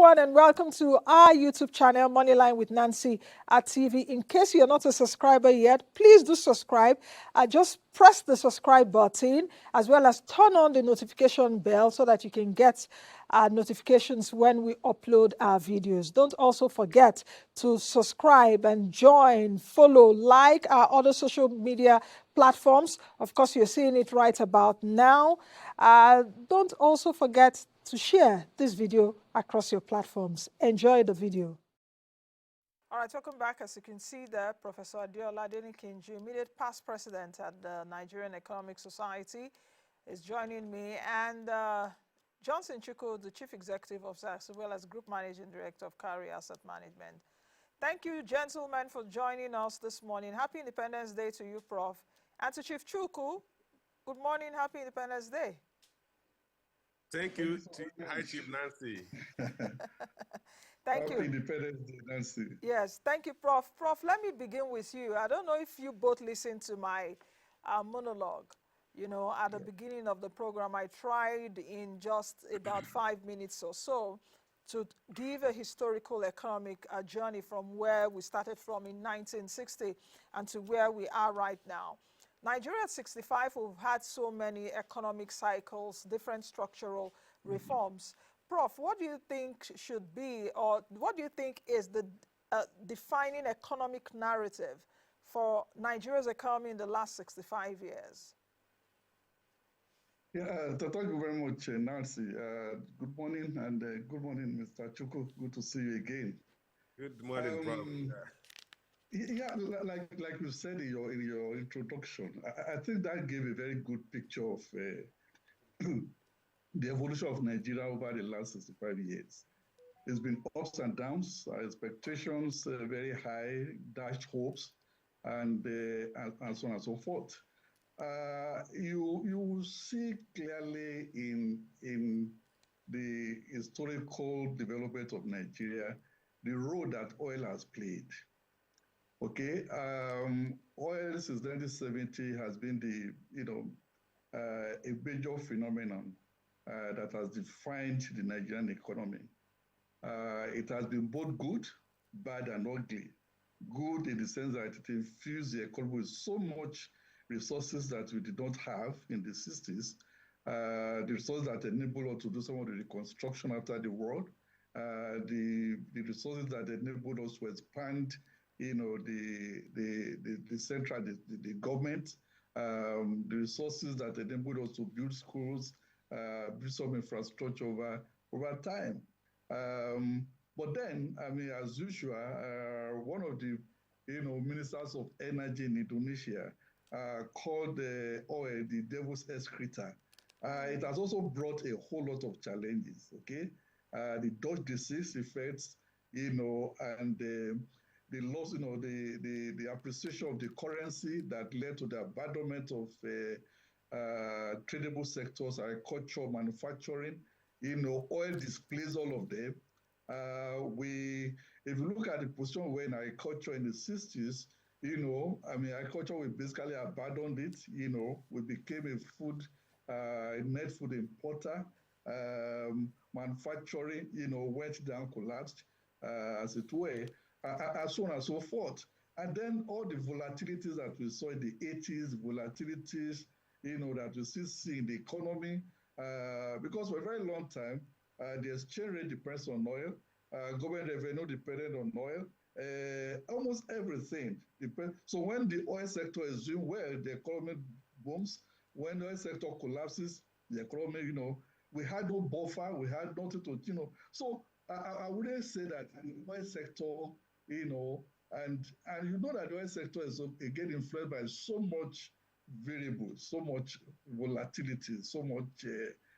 everyone, and welcome to our YouTube channel, Moneyline with Nancy at TV. In case you're not a subscriber yet, please do subscribe. Just press the subscribe button as well as turn on the notification bell so that you can get notifications when we upload our videos. Don't also forget to subscribe and join, follow, like our other social media platforms. Of course, you're seeing it right about now. Don't also forget to share this video across your platforms. Enjoy the video. All right, welcome back. As you can see there, Professor Adeola Adenikinju, immediate past president at the Nigerian Economic Society, is joining me, and Johnson Chukwu, the chief executive officer, as well as group managing director of Kari Asset Management. Thank you, gentlemen, for joining us this morning. Happy Independence Day to you, Prof. And to Chief Chukwu, good morning, happy Independence Day. Thank you. Hi, Chief Nancy. Thank you. Happy Independence Day, Nancy. Yes, thank you, Prof. Prof, let me begin with you. I don't know if you both listened to my monologue. You know, at the beginning of the program, I tried in just about 5 minutes or so to give a historical economic journey from where we started from in 1960 and to where we are right now. Nigeria at 65, we've had so many economic cycles, different structural reforms. Prof, what do you think should be, or what do you think is the defining economic narrative for Nigeria's economy in the last 65 years? Yeah, thank you very much, Nancy. Good morning, and good morning, Mr. Chukwu. Good to see you again. Good morning, Prof. Yeah, like you said in your introduction, I think that gave a very good picture of the evolution of Nigeria over the last 65 years. There's been ups and downs, expectations very high, dashed hopes, and so on and so forth. You will see clearly in the historical development of Nigeria the role that oil has played. Okay, oil since 1970 has been a major phenomenon that has defined the Nigerian economy. It has been both good, bad, and ugly. Good in the sense that it infused the economy with so much resources that we did not have in the 60s, the resources that enabled us to do some of the reconstruction after the war, the resources that enabled us to expand the central, the government, the resources that enabled us to build schools, build some infrastructure over time. But then, I mean, as usual, one of the ministers of energy in Indonesia called oil the devil's excreta. It has also brought a whole lot of challenges. Okay, the Dutch disease effects, and the loss, the appreciation of the currency that led to the abandonment of tradable sectors, agriculture, manufacturing. Oil displays all of them. If you look at the position we're in agriculture in the 60s, agriculture, we basically abandoned it. We became a net food importer. Manufacturing, went down, collapsed, as it were, and so on and so forth. And then all the volatilities that we saw in the 80s, volatilities, that we still see in the economy, because for a very long time, the exchange rate depends on oil, government revenue depended on oil, almost everything depends. So when the oil sector is doing well, the economy booms. When the oil sector collapses, the economy, we had no buffer, we had nothing to, So I wouldn't say that the oil sector, and you know that the oil sector is again influenced by so much variables, so much volatility, so much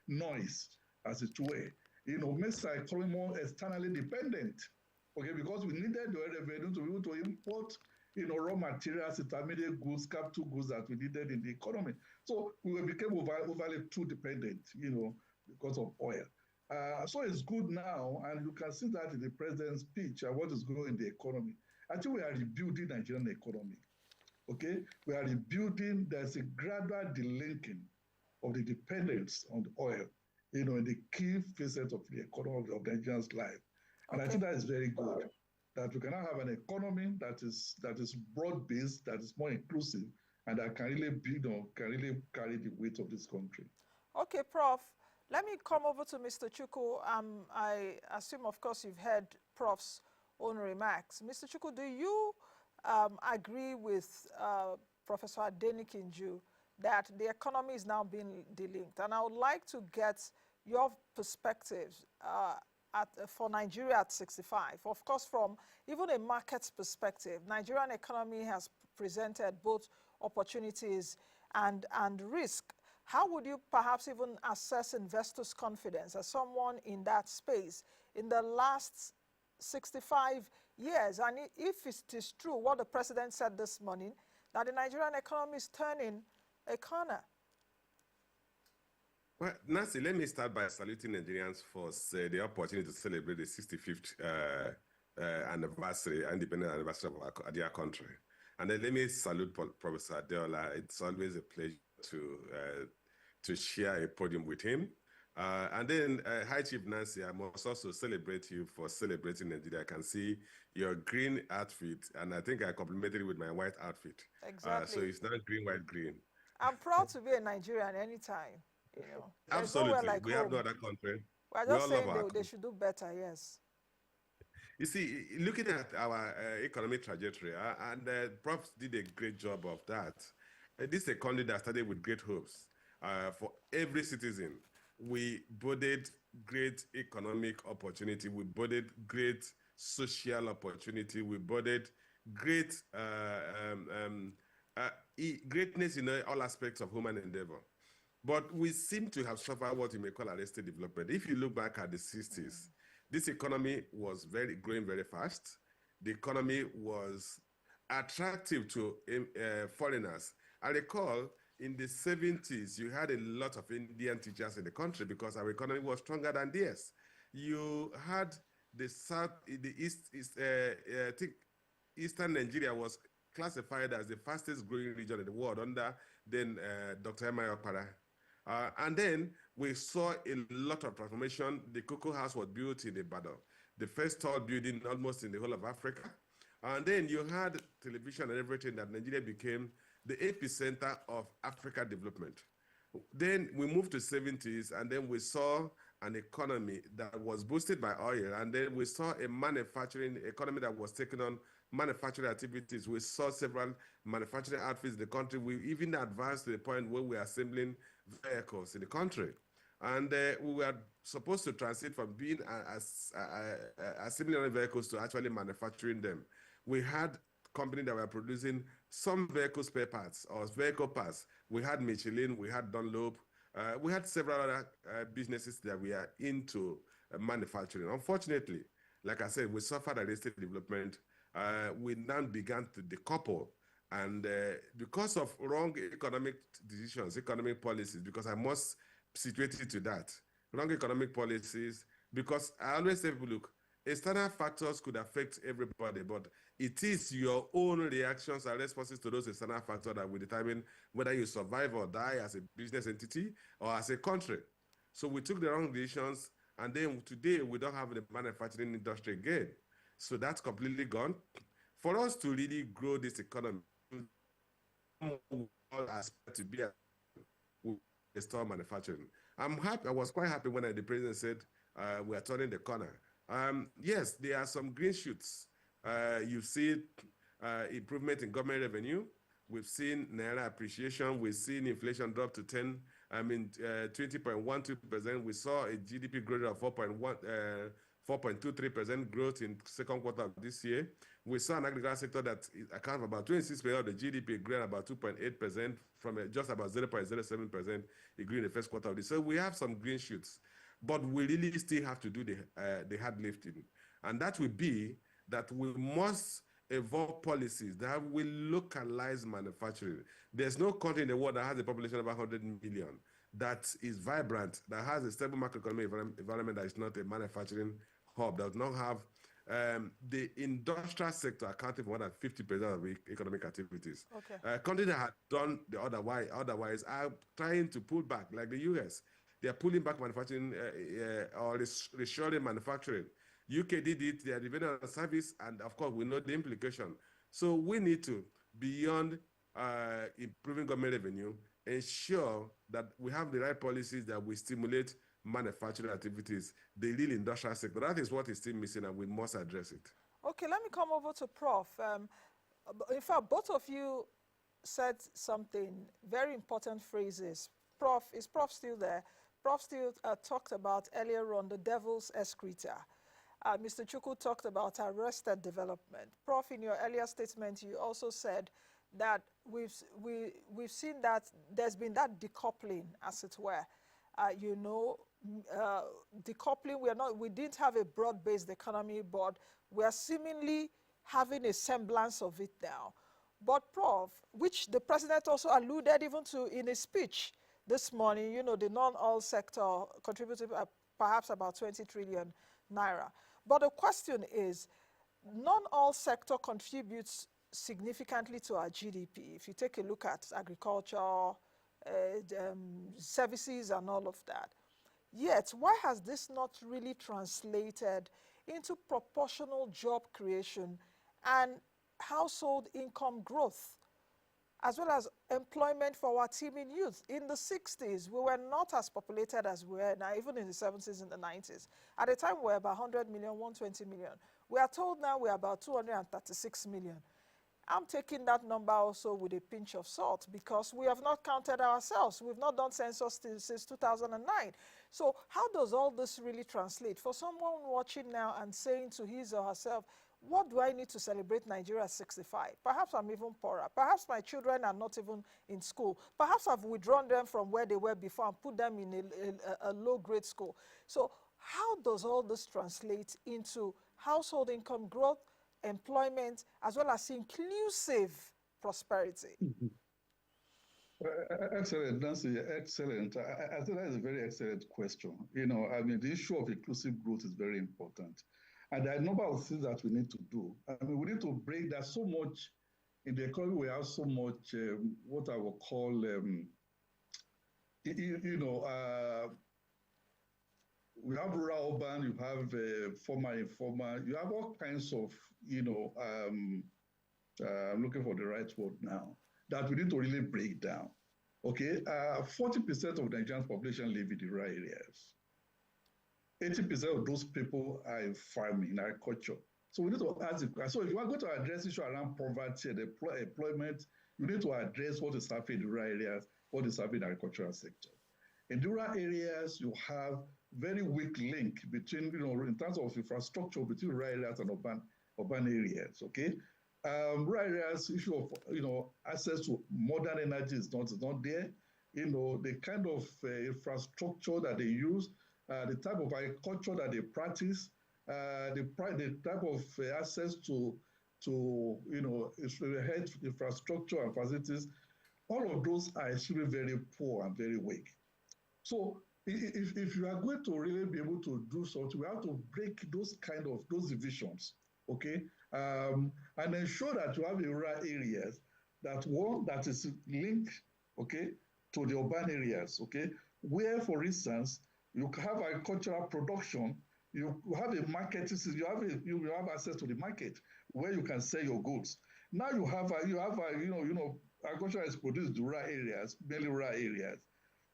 noise, as it were. Makes our economy more externally dependent. Okay, because we needed the oil revenue to be able to import, raw materials, intermediate goods, capital goods that we needed in the economy. So we became overly too dependent, because of oil. So it's good now, and you can see that in the president's speech and what is going on in the economy. Actually, we are rebuilding the Nigerian economy. Okay, we are rebuilding. There's a gradual delinking of the dependence on the oil, in the key facet of the economy of Nigerians' life. And I think that is very good. That we can now have an economy that is broad-based, that is more inclusive, and that can really can really carry the weight of this country. Okay, Prof. Let me come over to Mr. Chukwu. I assume, of course, you've heard Prof's own remarks. Mr. Chukwu, do you agree with Professor Adenikinju that the economy is now being delinked? And I would like to get your perspectives for Nigeria at 65. Of course, from even a market's perspective, Nigerian economy has presented both opportunities and risk. How would you perhaps even assess investors' confidence as someone in that space in the last 65 years? And if it is true what the president said this morning, that the Nigerian economy is turning a corner? Well, Nancy, let me start by saluting Nigerians for the opportunity to celebrate the 65th anniversary, independent anniversary of their country. And then let me salute Professor Adeola. It's always a pleasure to share a podium with him. And then, High Chief Nancy, I must also celebrate you for celebrating Nigeria. I can see your green outfit, and I think I complimented it with my white outfit. Exactly. So it's not green, white, green. I'm proud to be a Nigerian anytime. You know, absolutely. Like we home. have no other country. We're just saying they should do better, yes. You see, looking at our economic trajectory, and Prof did a great job of that. This is a country that started with great hopes for every citizen. We boded great economic opportunity. We boded great social opportunity. We boded great greatness in all aspects of human endeavor. But we seem to have suffered what you may call arrested development. If you look back at the 60s, this economy was growing very fast. The economy was attractive to foreigners. I recall in the 70s, you had a lot of Indian teachers in the country because our economy was stronger than theirs. You had the South, the I think Eastern Nigeria was classified as the fastest growing region in the world under then Dr. M.I. Okpara. And then we saw a lot of transformation. The Cocoa House was built in Ibadan, the first tall building almost in the whole of Africa. And then you had television and everything, that Nigeria became the epicenter of Africa development. Then we moved to 70s, and then we saw an economy that was boosted by oil, and then we saw a manufacturing economy that was taking on manufacturing activities. We saw several manufacturing outfits in the country. We even advanced to the point where we are assembling vehicles in the country. And we were supposed to transit from being assembling vehicles to actually manufacturing them. We had companies that were producing some vehicle spare parts or vehicle parts. We had Michelin, we had Dunlop, we had several other businesses that we are into manufacturing. Unfortunately, like I said, we suffered arrested development. We now began to decouple. And because of wrong economic decisions, economic policies, because I must situate it to that, wrong economic policies, because I always say, look, external factors could affect everybody, but it is your own reactions and responses to those external factors that will determine whether you survive or die as a business entity or as a country. So we took the wrong decisions, and then today we don't have the manufacturing industry again. So that's completely gone. For us to really grow this economy, to be a store manufacturing. I'm happy. I was quite happy when the president said we are turning the corner. Yes, there are some green shoots. You've seen improvement in government revenue. We've seen Naira appreciation. We've seen inflation drop to 20.12%. We saw a GDP growth of 4.23% growth in second quarter of this year. We saw an agricultural sector that accounts for about 26% of the GDP, growing about 2.8% from just about 0.07% it grew in the first quarter of this. So we have some green shoots, but we really still have to do the hard lifting. And that will be that we must evolve policies that will localize manufacturing. There's no country in the world that has a population of 100 million that is vibrant, that has a stable macroeconomic environment that is not a manufacturing hub, that does not have the industrial sector accounting for more than 50% of economic activities. Okay. Countries that have done the otherwise are trying to pull back, like the US. They are pulling back manufacturing or reshoring manufacturing. UK did it, they are depending on service, and of course, we know the implication. So we need to, beyond improving government revenue, ensure that we have the right policies that will stimulate manufacturing activities, the real industrial sector. That is what is still missing, and we must address it. Okay, let me come over to Prof. In fact, both of you said something, very important phrases. Prof, is Prof still there? Prof still talked about earlier on the devil's excreta. Mr. Chukwu talked about arrested development. Prof, in your earlier statement, you also said that we've seen that there's been that decoupling, as it were. Decoupling, we didn't have a broad-based economy, but we are seemingly having a semblance of it now. But Prof, which the president also alluded even to in his speech this morning, the non-oil sector contributed perhaps about 20 trillion naira. But the question is, non-oil sector contributes significantly to our GDP. If you take a look at agriculture, services and all of that. Yet, why has this not really translated into proportional job creation and household income growth, as well as employment for our teeming youth? In the 60s, we were not as populated as we are now, even in the 70s and the 90s. At the time, we were about 100 million, 120 million. We are told now we're about 236 million. I'm taking that number also with a pinch of salt because we have not counted ourselves. We've not done census since 2009. So how does all this really translate? For someone watching now and saying to his or herself, what do I need to celebrate Nigeria at 65? Perhaps I'm even poorer. Perhaps my children are not even in school. Perhaps I've withdrawn them from where they were before and put them in a low-grade school. So how does all this translate into household income growth, employment, as well as inclusive prosperity? Excellent, Nancy, excellent. I think that is a very excellent question. The issue of inclusive growth is very important. And there are a number of things that we need to do. We need to break that so much in the economy. We have so much what I will call, we have rural urban, you have formal, informal, you have all kinds of, I'm looking for the right word now, that we need to really break down. Okay, 40% of the Nigerian population live in the rural areas. 80% of those people are in farming, in agriculture. So we need to ask the question. So if you are going to address issue around poverty and employment, you need to address what is happening in the rural areas, what is happening in the agricultural sector. In the rural areas, you have very weak link between, in terms of infrastructure between rural areas and urban areas, okay? Rural areas, issue of, access to modern energy is not there. The kind of infrastructure that they use, the type of agriculture that they practice, the type of access to health infrastructure and facilities, all of those are actually very poor and very weak. So if you are going to really be able to do something, we have to break those divisions, okay? And ensure that you have a rural areas that is linked, okay, to the urban areas, okay? Where, for instance, you have agricultural production, you have a market, you have access to the market where you can sell your goods. Now you have agriculture is produced in rural areas, mainly rural areas.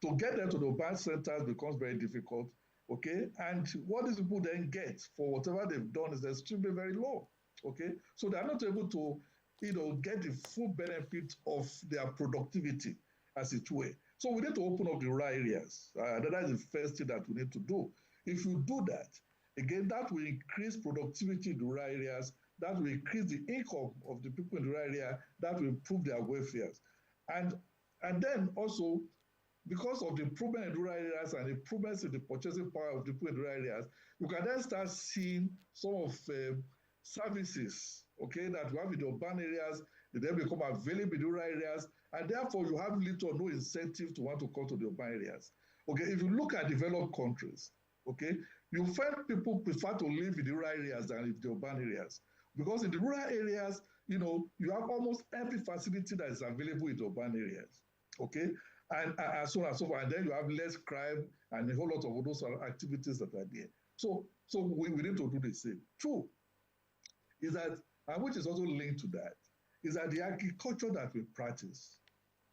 To get them to the urban centers becomes very difficult, okay? And what these people then get for whatever they've done is extremely very low, okay? So they're not able to, get the full benefit of their productivity, as it were. So we need to open up the rural areas. That is the first thing that we need to do. If you do that, again, that will increase productivity in the rural areas, that will increase the income of the people in the rural area, that will improve their welfare. And then also, because of the improvement in rural areas and improvements in the purchasing power of the people in rural areas, you can then start seeing some of services, okay, that you have in the urban areas, they then become available in the rural areas, and therefore you have little or no incentive to want to come to the urban areas. Okay, if you look at developed countries, okay, you find people prefer to live in the rural areas than in the urban areas. Because in the rural areas, you have almost every facility that is available in the urban areas, okay? And so on and so forth. And then you have less crime and a whole lot of those activities that are there. So So we need to do the same. True is that, and which is also linked to that, is that the agriculture that we practice.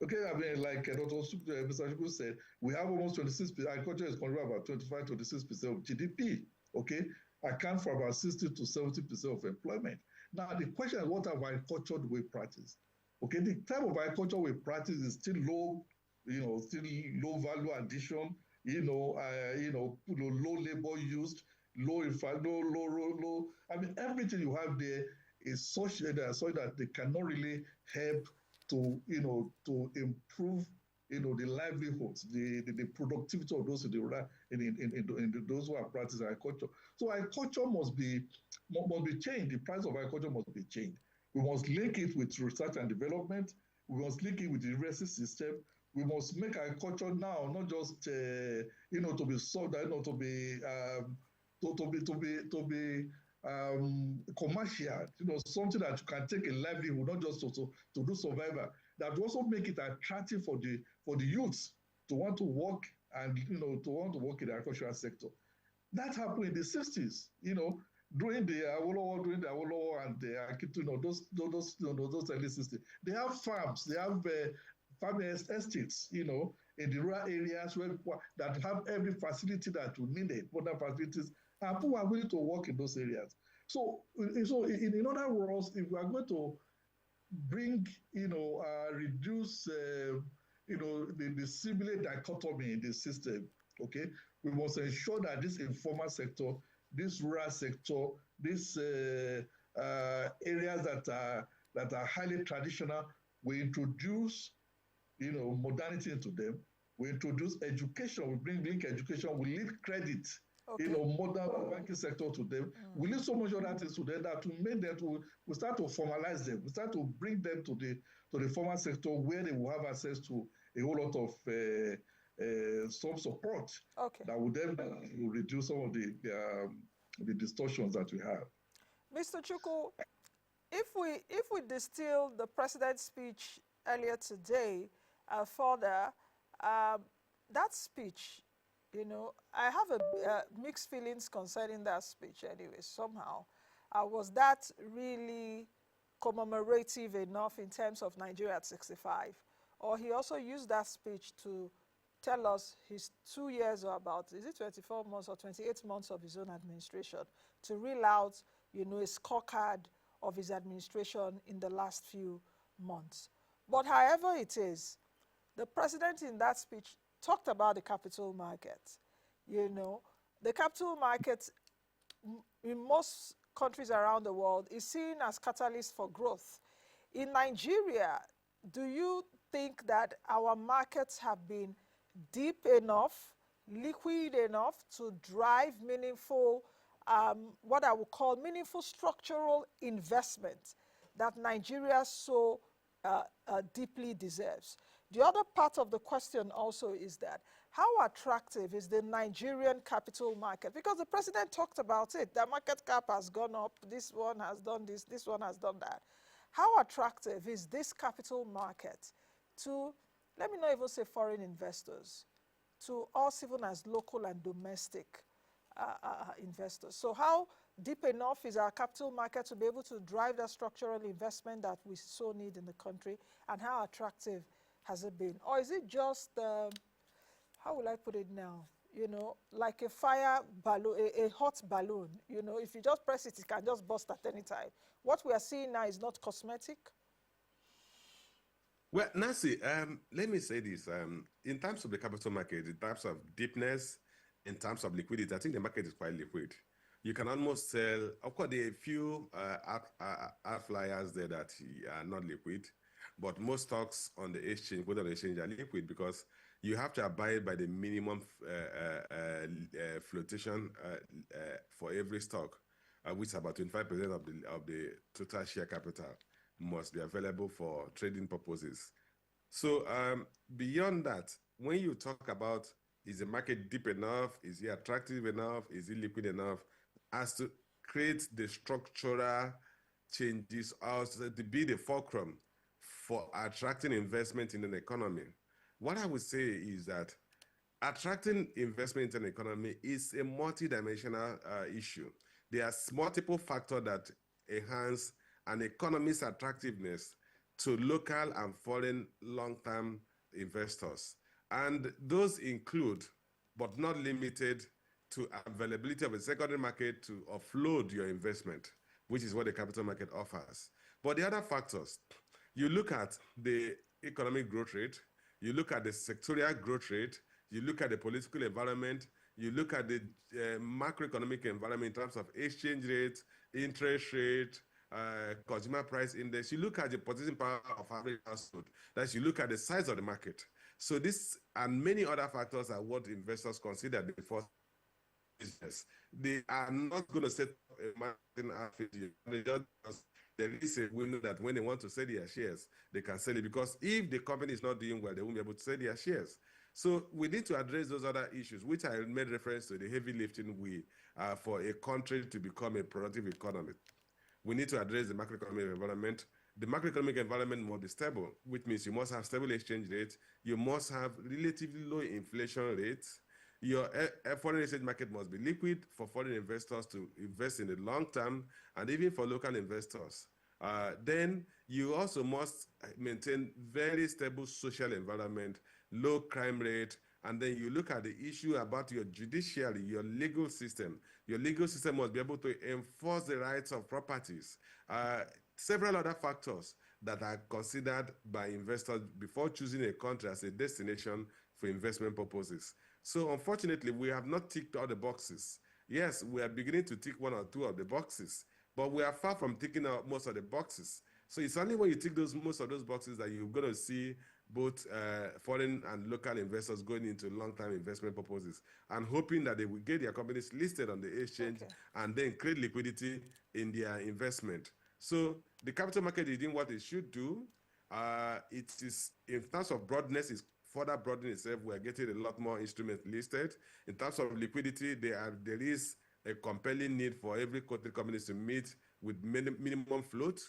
Okay, I mean, like Mr. Chukwu said, we have almost 26%, agriculture is contributing about 25, 26% of GDP, okay? Account for about 60 to 70% of employment. Now, the question is, what agriculture do we practice? Okay, the type of agriculture we practice is still low, still low value addition, low labor used, low, I mean, everything you have there is such that they cannot really help to improve the livelihoods, the productivity of those in those who are practicing agriculture. So agriculture must be changed. The price of agriculture must be changed. We must link it with research and development. We must link it with the university system. We must make agriculture now not just to be sold, to be commercial, something that you can take a livelihood, not just to do survival, that will also make it attractive for the youths to want to work and to want to work in the agricultural sector. That happened in the 60s, during the Adeola and those early 60s. They have farms, they have farm estates, in the rural areas that have every facility that we needed, modern facilities, and people are willing to work in those areas. So in other words, if we are going to bring, reduce, the similar dichotomy in the system, okay, we must ensure that this informal sector, this rural sector, these areas that are highly traditional, we introduce, modernity into them. We introduce education. We bring link education. We link credit. Okay. Modern banking sector to them. We leave so much other things to them that to make them we start to formalize them. We start to bring them to the formal sector where they will have access to a whole lot of some support. Okay. That will then reduce some of the distortions that we have. Mr. Chukwu, if we distill the president's speech earlier today further, that speech, I have mixed feelings concerning that speech anyway, somehow. Was that really commemorative enough in terms of Nigeria at 65? Or he also used that speech to tell us his 2 years or about, is it 24 months or 28 months of his own administration, to reel out, a scorecard of his administration in the last few months. But however it is, the president in that speech talked about the capital market. The capital market in most countries around the world is seen as catalyst for growth. In Nigeria, do you think that our markets have been deep enough, liquid enough to drive meaningful, what I would call meaningful structural investment that Nigeria so deeply deserves? The other part of the question also is that how attractive is the Nigerian capital market? Because the president talked about it. The market cap has gone up. This one has done this. This one has done that. How attractive is this capital market to, let me not even say foreign investors, to us even as local and domestic investors? So how deep enough is our capital market to be able to drive that structural investment that we so need in the country, and how attractive has it been? Or is it just, how will I put it now, like a fire balloon, a hot balloon, if you just press it, it can just burst at any time. What we are seeing now is not cosmetic. Well, Nancy, let me say this. In terms of the capital market, in terms of deepness, in terms of liquidity, I think the market is quite liquid. You can almost sell, of course, there are a few outliers there that are not liquid, but most stocks on the exchange, both on the exchange, are liquid because you have to abide by the minimum flotation for every stock, which is about 25% of the total share capital must be available for trading purposes. So beyond that, when you talk about is the market deep enough, is it attractive enough, is it liquid enough, as to create the structural changes, also to be the fulcrum for attracting investment in an economy. What I would say is that attracting investment in the economy is a multidimensional issue. There are multiple factors that enhance an economy's attractiveness to local and foreign long-term investors. And those include, but not limited to, availability of a secondary market to offload your investment, which is what the capital market offers. But the other factors, you look at the economic growth rate, you look at the sectorial growth rate, you look at the political environment, you look at the macroeconomic environment in terms of exchange rate, interest rate, consumer price index, you look at the purchasing power of average household, that you look at the size of the market. So this and many other factors are what investors consider before business. They are not going to set up a marketing outfit. There is a window that when they want to sell their shares, they can sell it, because if the company is not doing well, they won't be able to sell their shares. So we need to address those other issues, which I made reference to, the heavy lifting for a country to become a productive economy. We need to address the macroeconomic environment. The macroeconomic environment must be stable, which means you must have stable exchange rates. You must have relatively low inflation rates. Your foreign exchange market must be liquid for foreign investors to invest in the long term, and even for local investors. Then you also must maintain very stable social environment, low crime rate, and then you look at the issue about your judiciary, your legal system. Your legal system must be able to enforce the rights of properties. Several other factors that are considered by investors before choosing a country as a destination for investment purposes. So unfortunately, we have not ticked all the boxes. Yes, we are beginning to tick one or two of the boxes, but we are far from ticking out most of the boxes. So it's only when you tick most of those boxes that you're going to see both foreign and local investors going into long-term investment purposes and hoping that they will get their companies listed on the exchange and then create liquidity in their investment. So the capital market is doing what it should do. It is, in terms of broadness, is further broadening itself. We are getting a lot more instruments listed. In terms of liquidity, there is a compelling need for every country companies to meet with minimum float,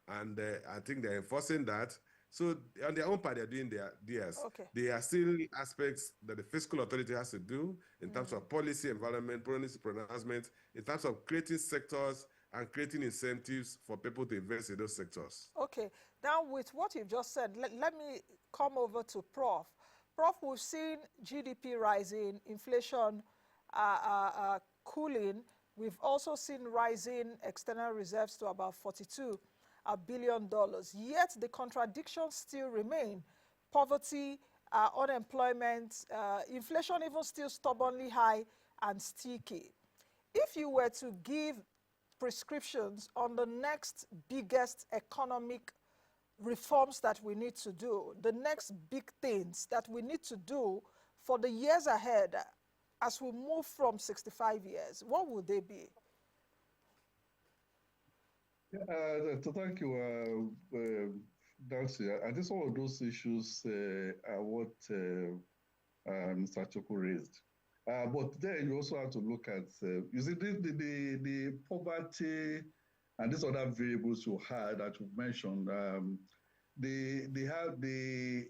and I think they're enforcing that. So on their own part, they're doing theirs. There are still aspects that the fiscal authority has to do in terms of policy, environment, policy pronouncement, in terms of creating sectors and creating incentives for people to invest in those sectors. Okay, now with what you've just said, let me come over to Prof. Prof, we've seen GDP rising, inflation cooling. We've also seen rising external reserves to about $42 billion. Yet the contradictions still remain. Poverty, unemployment, inflation even still stubbornly high and sticky. If you were to give prescriptions on the next biggest economic reforms that we need to do, the next big things that we need to do for the years ahead as we move from 65 years, what would they be? Thank you, Nancy. I think some of those issues are what Mr. Chukwu raised. But then you also have to look at, you see, the poverty and these other variables you had that you mentioned, they have the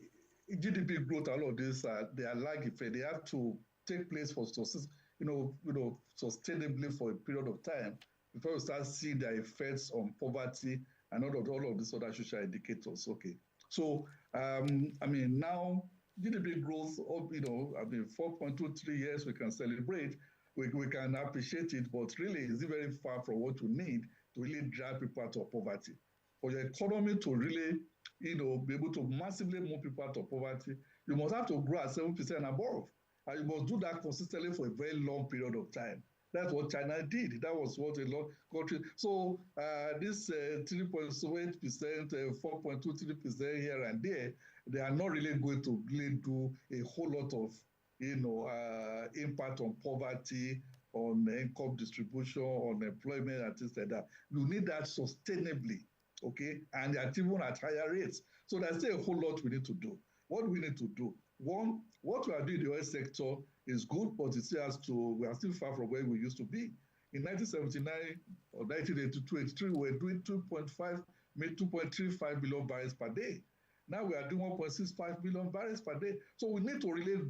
GDP growth, all of this, they are lag effect. They have to take place for sustainably for a period of time before you start seeing their effects on poverty and all of these other social indicators. Okay, so I mean, now GDP growth of 4.23 years we can celebrate, we can appreciate it, but really is it very far from what we need to really drive people out of poverty. For your economy to really be able to massively move people out of poverty, you must have to grow at 7% above. And you must do that consistently for a very long period of time. That's what China did. That was what a lot of countries. So this 3.8%, 4.23% here and there, they are not really going to really do a whole lot of impact on poverty, on income distribution, on employment, and things like that. You need that sustainably, okay? And they are even at higher rates. So there's still a whole lot we need to do. What do we need to do? One, what we are doing in the oil sector is good, but it still has to, we are still far from where we used to be. In 1979 or 1982, 83, we were doing 2.35 million barrels per day. Now we are doing 1.65 million barrels per day. So we need to really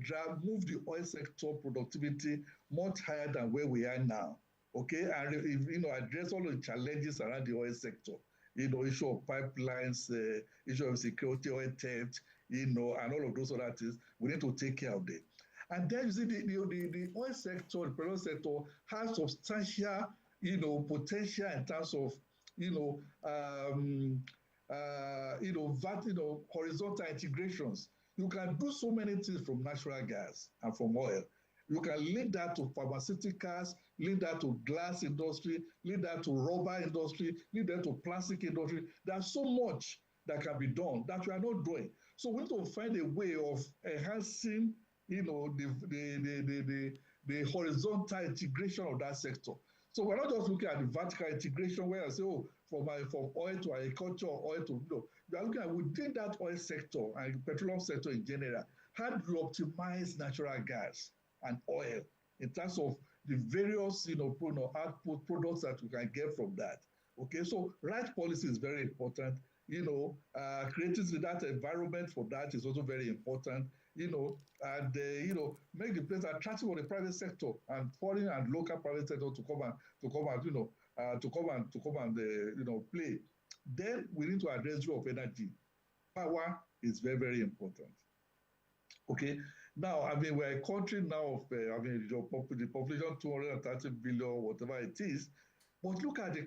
move the oil sector productivity much higher than where we are now. Okay, and address all the challenges around the oil sector. Issue of pipelines, issue of security, oil theft, and all of those other things. We need to take care of them. And then you see the oil sector, the petroleum sector has substantial, potential in terms of, horizontal integrations. You can do so many things from natural gas and from oil. You can link that to pharmaceuticals, link that to glass industry, link that to rubber industry, link that to plastic industry. There's so much that can be done that we are not doing. So we need to find a way of enhancing, the horizontal integration of that sector. So we're not just looking at the vertical integration where I say, from oil to agriculture, oil to, we are looking at within that oil sector and petroleum sector in general, how do you optimize natural gas and oil in terms of the various, output products that we can get from that. Okay, so right policy is very important. Creating that environment for that is also very important. And make the place attractive for the private sector and foreign and local private sector to come and play. Then we need to address the issue of energy. Power is very, very important. Okay. Now, we're a country now of, the population 230 billion, whatever it is. But look at the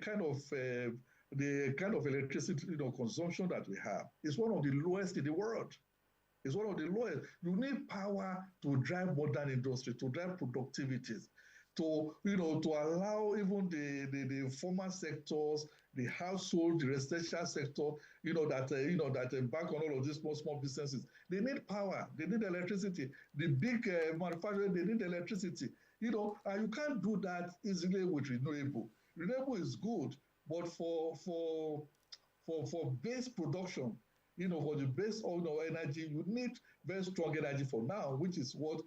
kind of electricity consumption that we have. It's one of the lowest in the world. It's one of the lowest. You need power to drive modern industry, to drive productivities, to allow even the formal sectors, the household, the residential sector, that embark on all of these small businesses. They need power. They need electricity. The big manufacturers, they need electricity. And you can't do that easily with renewable. Renewable is good, but for base production, for the base energy, you need very strong energy for now, which is what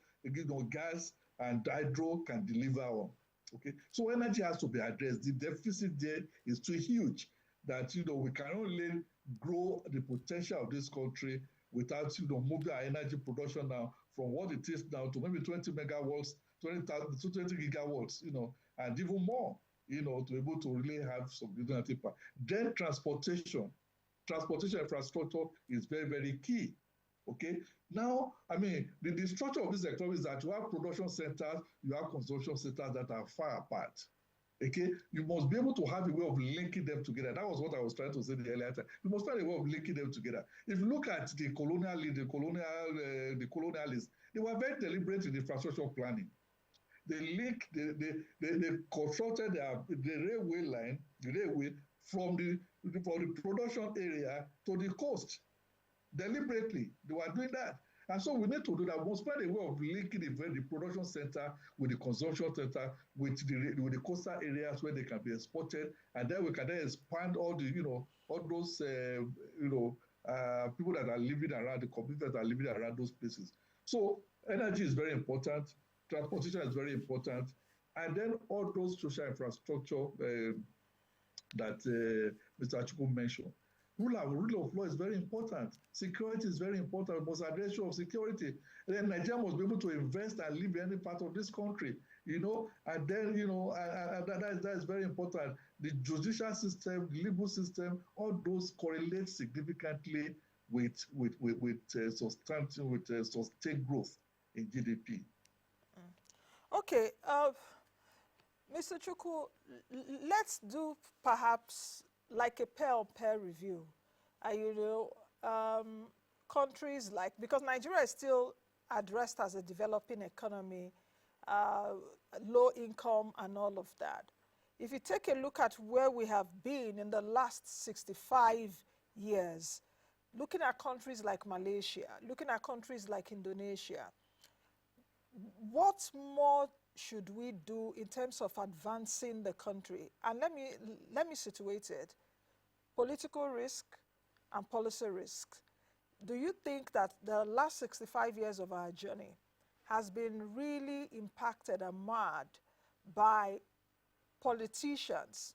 gas and hydro can deliver on. Okay, so energy has to be addressed. The deficit there is too huge that we can only grow the potential of this country without moving our energy production now from what it is now to maybe 20 megawatts, 20 gigawatts, and even more, to be able to really have some alternative power. Then transportation infrastructure is very, very key. Okay. Now, the structure of this economy is that you have production centers, you have consumption centers that are far apart. Okay, you must be able to have a way of linking them together. That was what I was trying to say the earlier time. You must find a way of linking them together. If you look at the colonialists, they were very deliberate in infrastructure planning. They constructed the railway line, from the production area to the coast. Deliberately, they were doing that. And so we need to do that. We must find a way of linking the production center with the consumption center, with the coastal areas where they can be exported, and then we can then expand all those people that are living around, the communities that are living around those places. So energy is very important, transportation is very important, and then all those social infrastructure that Mr. Chukwu mentioned. Rule of law is very important. Security is very important. We must address issue of security. And then Nigeria must be able to invest and live in any part of this country, and then, that is very important. The judicial system, the legal system, all those correlate significantly with sustained growth in GDP. Okay, Mr. Chukwu, let's do perhaps like a pair review. Countries like, because Nigeria is still addressed as a developing economy, low income and all of that. If you take a look at where we have been in the last 65 years, looking at countries like Malaysia, looking at countries like Indonesia, what more should we do in terms of advancing the country? And let me situate it. Political risk and policy risk. Do you think that the last 65 years of our journey has been really impacted and marred by politicians,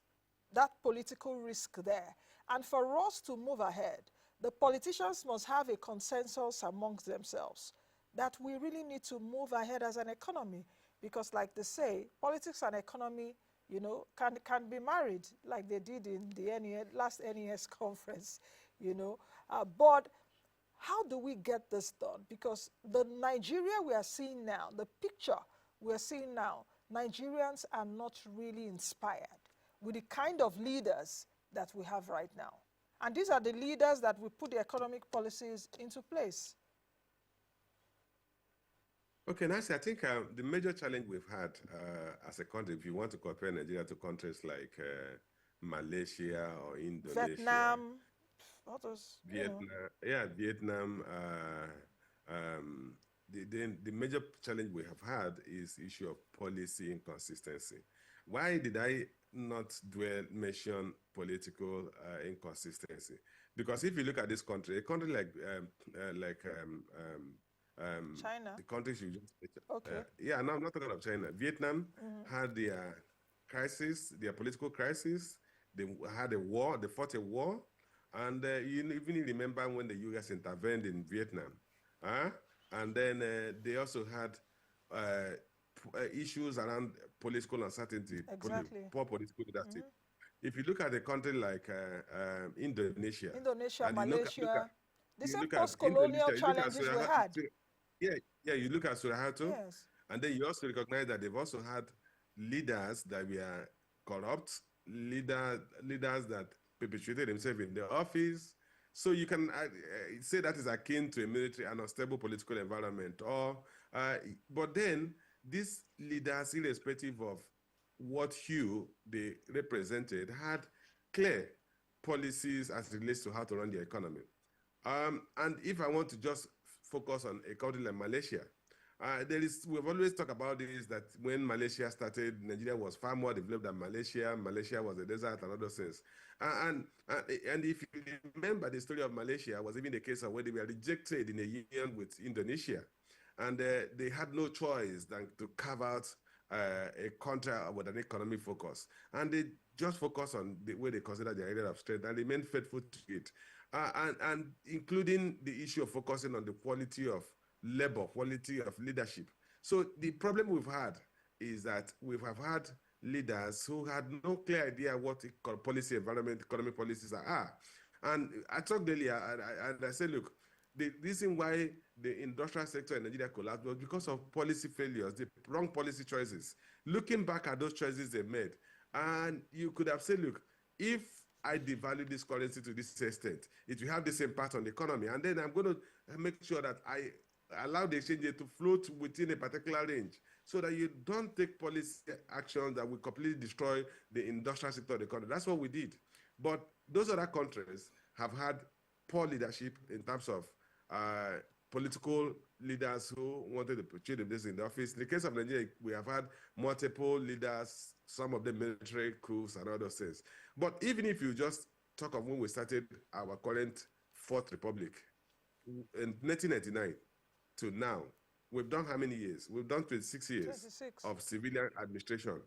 that political risk there? And for us to move ahead, the politicians must have a consensus amongst themselves that we really need to move ahead as an economy, because like they say, politics and economy, you know, can be married, like they did in the last NES conference, you know. But how do we get this done? Because the Nigeria we are seeing now, the picture we are seeing now, Nigerians are not really inspired with the kind of leaders that we have right now. And these are the leaders that will put the economic policies into place. Okay, Nancy, I think the major challenge we've had as a country, if you want to compare Nigeria to countries like Malaysia or Indonesia, Vietnam, others, Vietnam, Vietnam. The major challenge we have had is issue of policy inconsistency. Why did I not mention political inconsistency? Because if you look at this country, a country like China, the countries you just okay, yeah, no, I'm not talking about China. Vietnam had their crisis, their political crisis. They had a war. They fought a war, and you even remember when the U.S. intervened in Vietnam, and then they also had issues around political uncertainty, exactly. poor political leadership. If you look at a country like Indonesia, and Malaysia, the you same look at post-colonial Indonesia, you look at challenges we had. yeah, you look at Suharto, Yes, and then you also recognize that they've also had leaders that were corrupt, leaders that perpetuated themselves in the office. So you can say that is akin to a military and unstable political environment. But then these leaders, irrespective of what hue they represented, had clear policies as it relates to how to run the economy. And if I want to just focus on a country like Malaysia, we've always talked about this, that when Malaysia started, Nigeria was far more developed than Malaysia. Malaysia was a desert and other things. And if you remember, the story of Malaysia was even the case of when they were rejected in a union with Indonesia. And they had no choice than to carve out a country with an economic focus. And they just focus on the way they consider their area of strength and remain faithful to it. And including the issue of focusing on the quality of labor, quality of leadership. So the problem we've had is that we have had leaders who had no clear idea what policy environment, economic policies are. And I talked earlier, and I said, look, the reason why the industrial sector in Nigeria collapsed was because of policy failures, the wrong policy choices. Looking back at those choices they made, and you could have said, look, if I devalue this currency to this extent, it will have this impact on the economy. And then I'm going to make sure that I allow the exchange rate to float within a particular range so that you don't take policy actions that will completely destroy the industrial sector of the economy. That's what we did. But those other countries have had poor leadership in terms of political leaders who wanted to portray this in the office. In the case of Nigeria, we have had multiple leaders, some of them military coups and other things. But even if you just talk of when we started our current Fourth Republic in 1999 to now, we've done how many years? We've done 26 years 26. of civilian administration.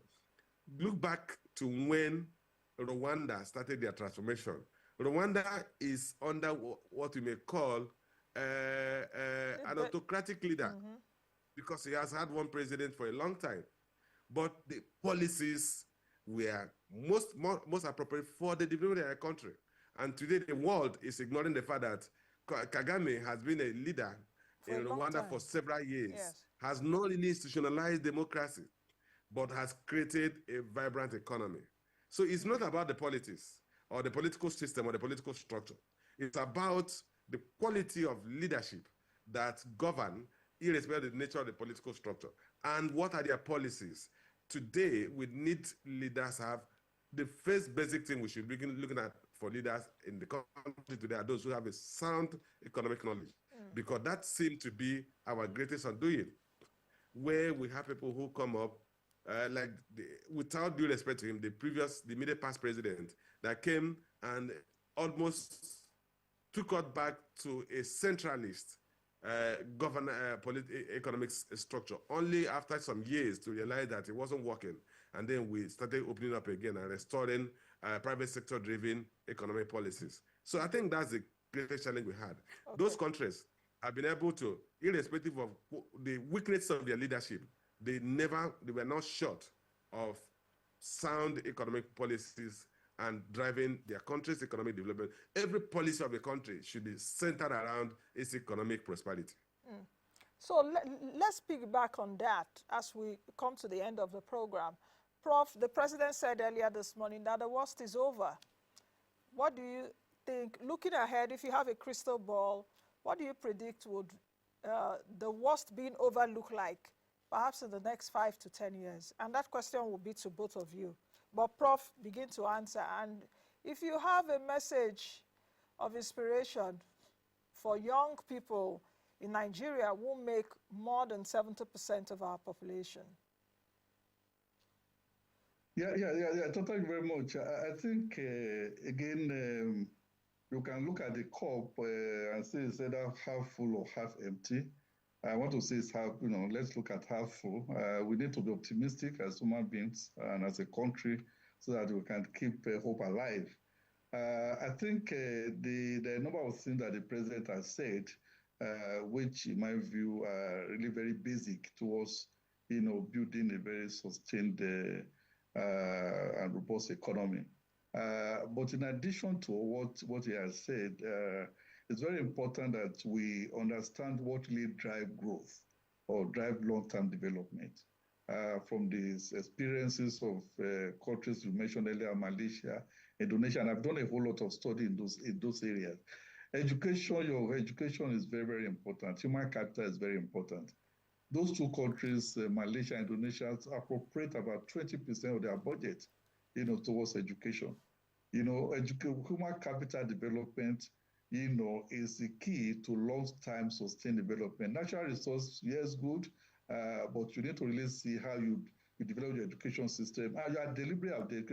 Look back to when Rwanda started their transformation. Rwanda is under what we may call an autocratic leader because he has had one president for a long time. But the policies were most appropriate for the development of their country. And today the world is ignoring the fact that Kagame has been a leader in Rwanda for several years, has not really institutionalized democracy, but has created a vibrant economy. So it's not about the politics or the political system or the political structure. It's about the quality of leadership that govern irrespective of the nature of the political structure. And what are their policies? Today, we need leaders have the first basic thing we should be looking at for leaders in the country today are those who have a sound economic knowledge, because that seems to be our greatest undoing, where we have people who come up, without due respect to him, the immediate past president that came and almost took us back to a centralist economic structure, only after some years to realize that it wasn't working. And then we started opening up again and restoring private sector driven economic policies. So I think that's the greatest challenge we had. Okay. Those countries have been able to, irrespective of the weakness of their leadership, they were not short of sound economic policies and driving their country's economic development. Every policy of a country should be centered around its economic prosperity. So let's piggyback on that as we come to the end of the program. Prof, the president said earlier this morning that the worst is over. What do you think, looking ahead, if you have a crystal ball, what do you predict would the worst being over look like, perhaps in the next 5 to 10 years? And that question will be to both of you. But Prof, begin to answer. And if you have a message of inspiration for young people in Nigeria who make more than 70% of our population. Yeah. Thank you very much. I think, again, you can look at the cup and say it's either half full or half empty. I want to say it's half, let's look at half full. We need to be optimistic as human beings and as a country so that we can keep hope alive. I think the number of things that the president has said, which in my view are really very basic towards, building a very sustained and robust economy. But in addition to what he has said, it's very important that we understand what really drives growth or drive long-term development. From these experiences of countries you mentioned earlier, Malaysia, Indonesia, and I've done a whole lot of study in those areas. Your education is very, very important. Human capital is very important. Those two countries, Malaysia and Indonesia, appropriate about 20% of their budget, towards education. Human capital development, is the key to long-term sustained development. Natural resource, yes, good, but you need to really see how you develop your education system, how your delivery of the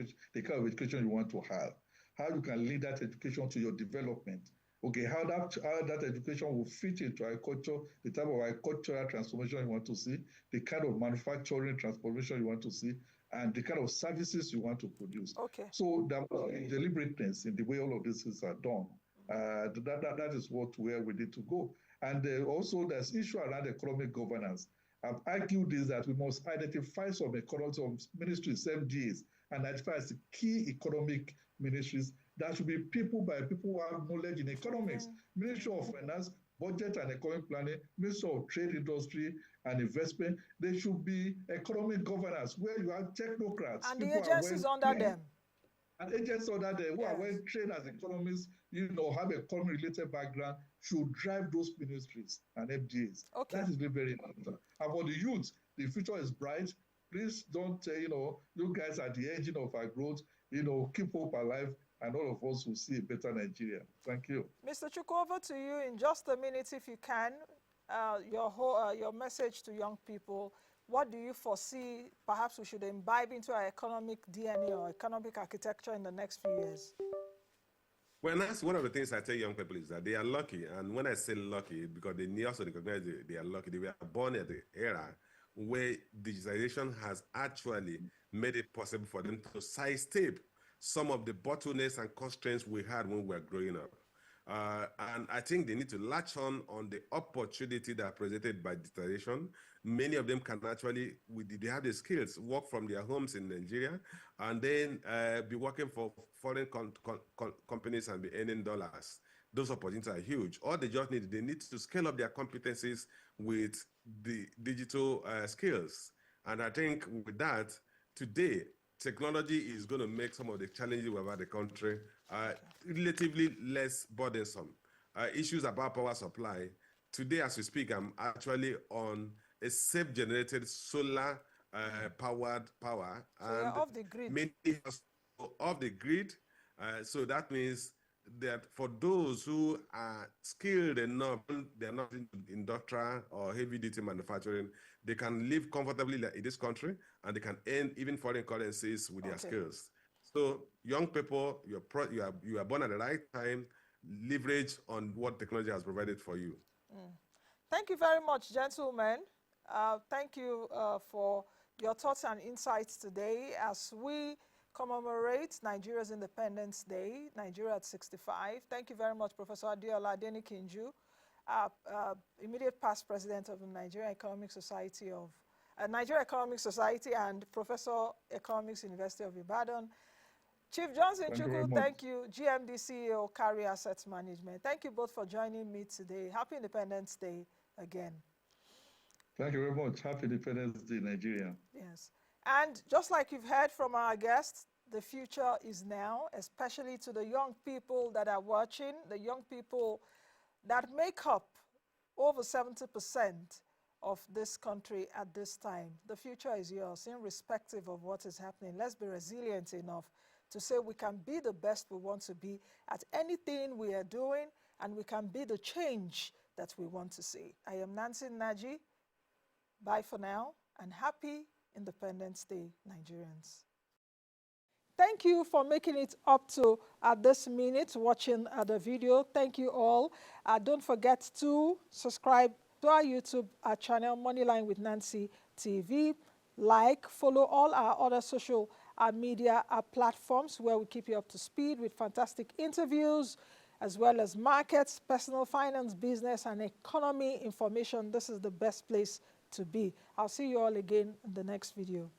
kind of education you want to have, how you can lead that education to your development. Okay, how that education will fit into agriculture, the type of agricultural transformation you want to see, the kind of manufacturing transformation you want to see, and the kind of services you want to produce. Okay. So there must be deliberateness in the way all of these things are done. That is where we need to go. And also there's issue around economic governance. I've argued is that we must identify some ministries, MDAs, and identify as the key economic ministries that should be people by people who have knowledge in economics. Ministry of Finance, Budget and Economic Planning, Ministry of Trade, Industry and Investment. They should be economic governance where you have technocrats. And the agencies under them. And agents under them who are well trained as economists, have a economy-related background, should drive those ministries and FDAs. Okay. That is very important. And for the youth, the future is bright. Please don't, you guys are the engine of our growth. Keep hope alive, and all of us will see a better Nigeria. Thank you. Mr. Chukwu, over to you in just a minute, if you can. Your message to young people. What do you foresee perhaps we should imbibe into our economic DNA or economic architecture in the next few years? Well, that's one of the things I tell young people is that they are lucky. And when I say lucky, because they also recognize they are lucky. They were born at the era where digitization has actually made it possible for them to sidestep some of the bottlenecks and constraints we had when we were growing up. And I think they need to latch on the opportunity that are presented by digitization. Many of them can actually, they have the skills, work from their homes in Nigeria, and then be working for foreign companies and be earning dollars. Those opportunities are huge. All they just need to scale up their competencies with the digital skills. And I think with that, today, technology is going to make some of the challenges we have at the country relatively less burdensome. Issues about power supply. Today, as we speak, I'm actually on a self-generated solar powered power. So and off the grid. Many off the grid. So that means that for those who are skilled enough, they're not in industrial or heavy-duty manufacturing, they can live comfortably in this country, and they can earn even foreign currencies with their skills. So young people, you are born at the right time, leverage on what technology has provided for you. Thank you very much, gentlemen. Thank you for your thoughts and insights today as we commemorates Nigeria's Independence Day, Nigeria at 65. Thank you very much, Professor Adeola Adenikinju, immediate past president of the Nigeria Economic Society and Professor Economics, University of Ibadan. Chief Johnson Chukwu, thank you. GMD CEO, Carry Assets Management. Thank you both for joining me today. Happy Independence Day again. Thank you very much. Happy Independence Day, Nigeria. Yes. And just like you've heard from our guests, the future is now, especially to the young people that are watching, the young people that make up over 70% of this country at this time. The future is yours, irrespective of what is happening. Let's be resilient enough to say we can be the best we want to be at anything we are doing, and we can be the change that we want to see. I am Nancy Naji. Bye for now, and happy Independence Day, Nigerians. Thank you for making it up to this minute watching the video. Thank you all. Don't forget to subscribe to our YouTube channel, Moneyline with Nancy TV. Like, follow all our other social media platforms where we keep you up to speed with fantastic interviews, as well as markets, personal finance, business, and economy information. This is the best place to be. I'll see you all again in the next video.